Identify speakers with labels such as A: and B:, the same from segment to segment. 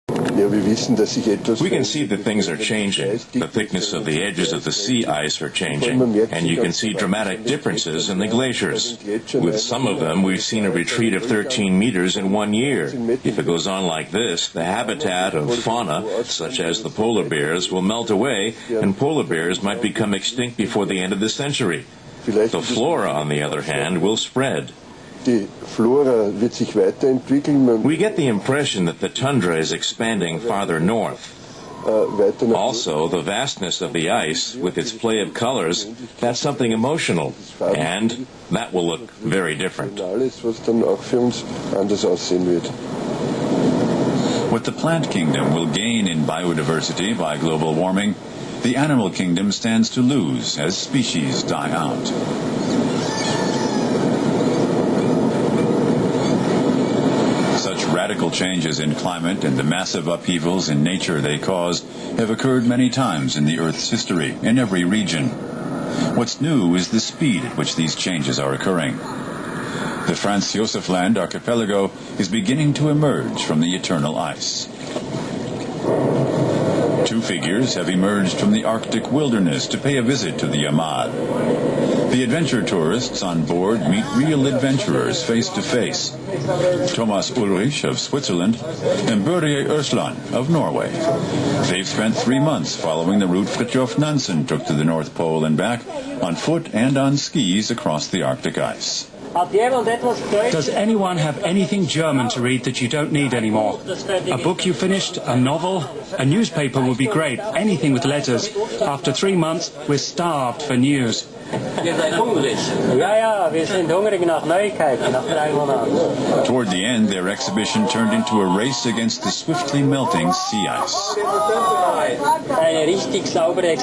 A: We can see that things are changing. The thickness of the edges of the sea ice are changing, and you can see dramatic differences in the glaciers. With some of them, we've seen a retreat of 13 meters in 1 year. If it goes on like this, the habitat of fauna, such as the polar bears, will melt away, and polar bears might become extinct before the end of the century. The flora, on the other hand, will spread. We get the impression that the tundra is expanding farther north. Also, the vastness of the ice, with its play of colors, that's something emotional, and that will look very different.
B: What the plant kingdom will gain in biodiversity by global warming, the animal kingdom stands to lose as species die out. Such radical changes in climate and the massive upheavals in nature they cause have occurred many times in the Earth's history, in every region. What's new is the speed at which these changes are occurring. The Franz Josef Land archipelago is beginning to emerge from the eternal ice. Two figures have emerged from the Arctic wilderness to pay a visit to the Yamad. The adventure tourists on board meet real adventurers face to face. Thomas Ulrich of Switzerland and Börje Östland of Norway. They've spent 3 months following the route Fridtjof Nansen took to the North Pole and back, on foot and on skis across the Arctic ice.
C: Does anyone have anything German to read that you don't need anymore? A book you finished? A novel? A newspaper would be great. Anything with letters. After 3 months, we're starved for news.
B: Toward the end, their exhibition turned into a race against the swiftly melting sea ice.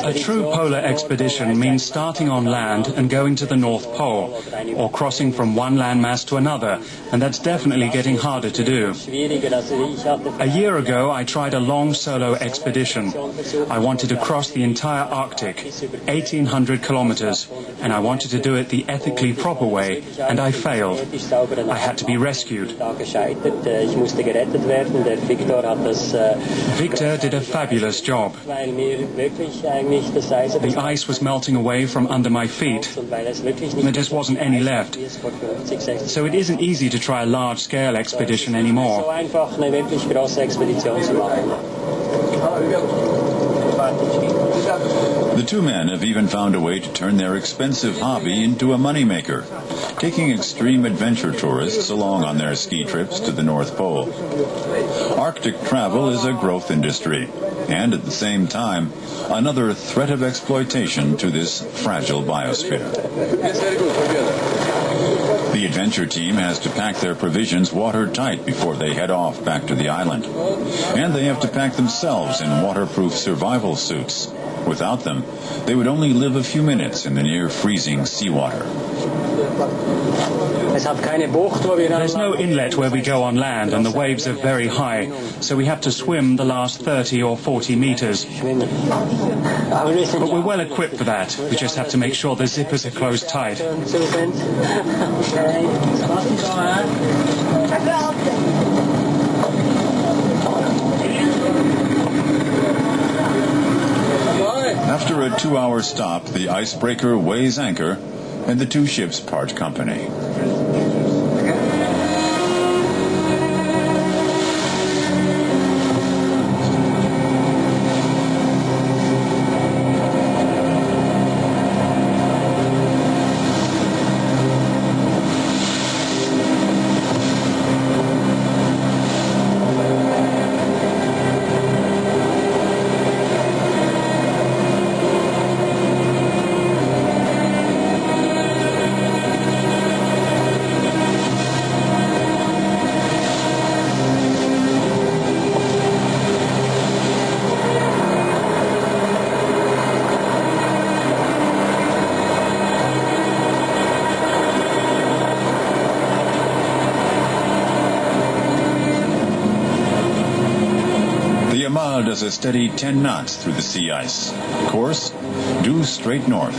C: A true polar expedition means starting on land and going to the North Pole, or crossing from one landmass to another, and that's definitely getting harder to do. A year ago, I tried a long solo expedition. I wanted to cross the entire Arctic, 1,800 kilometers, and I wanted to do it the ethically proper way, and I failed. I had to be rescued. Victor did a fabulous job. The ice was melting away from under my feet. There just wasn't any left. So it isn't easy to try a large-scale expedition anymore.
B: The two men have even found a way to turn their expensive hobby into a moneymaker, taking extreme adventure tourists along on their ski trips to the North Pole. Arctic travel is a growth industry, and at the same time, another threat of exploitation to this fragile biosphere. The adventure team has to pack their provisions watertight before they head off back to the island. And they have to pack themselves in waterproof survival suits. Without them, they would only live a few minutes in the near-freezing seawater.
C: There's no inlet where we go on land, and the waves are very high, so we have to swim the last 30 or 40 meters. But we're well equipped for that. We just have to make sure the zippers are closed tight.
B: After a 2-hour stop, the Icebreaker weighs anchor, and the two ships part company. Does a steady 10 knots through the sea ice. Course, due straight north,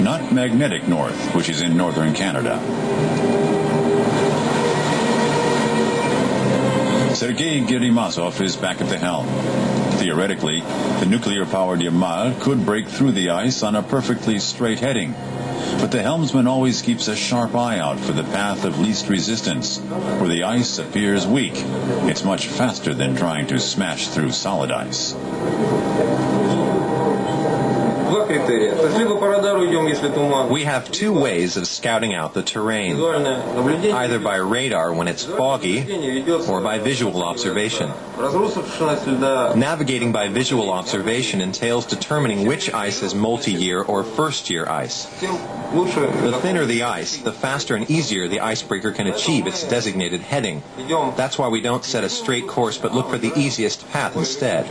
B: not magnetic north, which is in northern Canada. Sergei Gerasimov is back at the helm. Theoretically, the nuclear-powered Yamal could break through the ice on a perfectly straight heading. But the helmsman always keeps a sharp eye out for the path of least resistance, where the ice appears weak. It's much faster than trying to smash through solid ice.
D: We have two ways of scouting out the terrain, either by radar when it's foggy or by visual observation. Navigating by visual observation entails determining which ice is multi-year or first-year ice. The thinner the ice, the faster and easier the icebreaker can achieve its designated heading. That's why we don't set a straight course but look for the easiest path instead.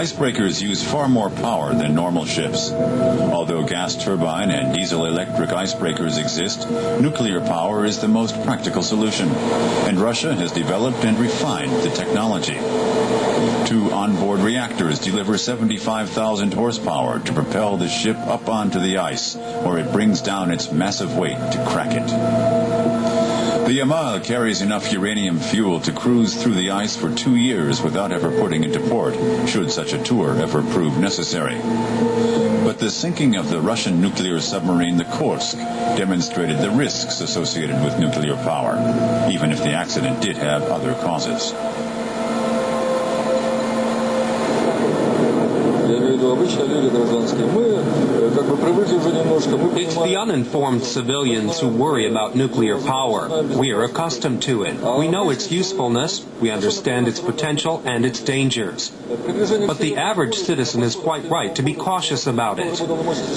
B: Icebreakers use far more power than normal ships. Although gas turbine and diesel-electric icebreakers exist, nuclear power is the most practical solution, and Russia has developed and refined the technology. Two onboard reactors deliver 75,000 horsepower to propel the ship up onto the ice, where it brings down its massive weight to crack it. The Yamal carries enough uranium fuel to cruise through the ice for 2 years without ever putting into port, should such a tour ever prove necessary. But the sinking of the Russian nuclear submarine, the Kursk, demonstrated the risks associated with nuclear power, even if the accident did have other causes.
E: It's the uninformed civilians who worry about nuclear power. We are accustomed to it. We know its usefulness, we understand its potential and its dangers. But the average citizen is quite right to be cautious about it.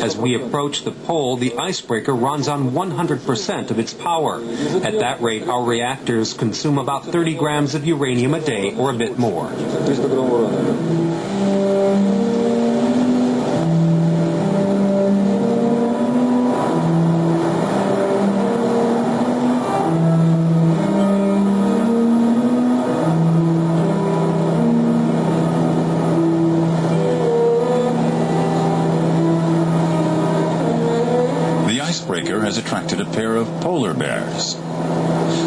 E: As we approach the pole, the icebreaker runs on 100% of its power. At that rate, our reactors consume about 30 grams of uranium a day or a bit more.
B: Has attracted a pair of polar bears.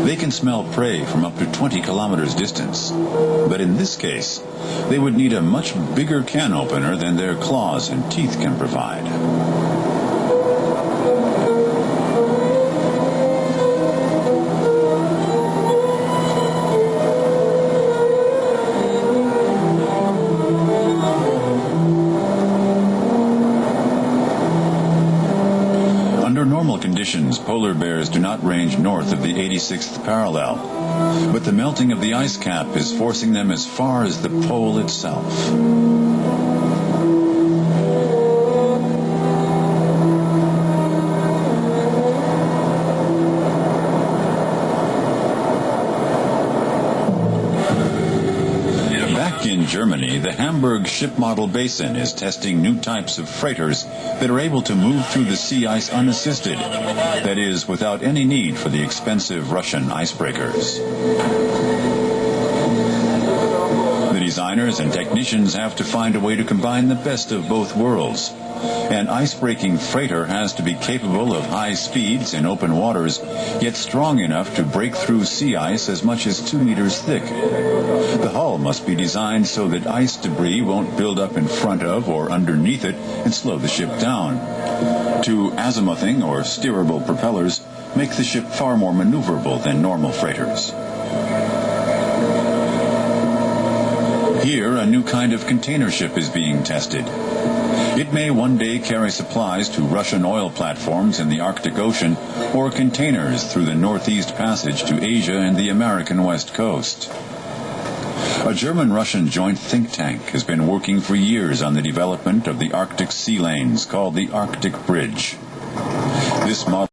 B: They can smell prey from up to 20 kilometers distance, but in this case, they would need a much bigger can opener than their claws and teeth can provide. Polar bears do not range north of the 86th parallel, but the melting of the ice cap is forcing them as far as the pole itself. In Germany, the Hamburg ship model basin is testing new types of freighters that are able to move through the sea ice unassisted, that is, without any need for the expensive Russian icebreakers. The designers and technicians have to find a way to combine the best of both worlds. An ice-breaking freighter has to be capable of high speeds in open waters, yet strong enough to break through sea ice as much as 2 meters thick. The hull must be designed so that ice debris won't build up in front of or underneath it and slow the ship down. Two azimuthing or steerable propellers make the ship far more maneuverable than normal freighters. Here, a new kind of container ship is being tested. It may one day carry supplies to Russian oil platforms in the Arctic Ocean or containers through the Northeast Passage to Asia and the American West Coast. A German-Russian joint think tank has been working for years on the development of the Arctic sea lanes called the Arctic Bridge. This model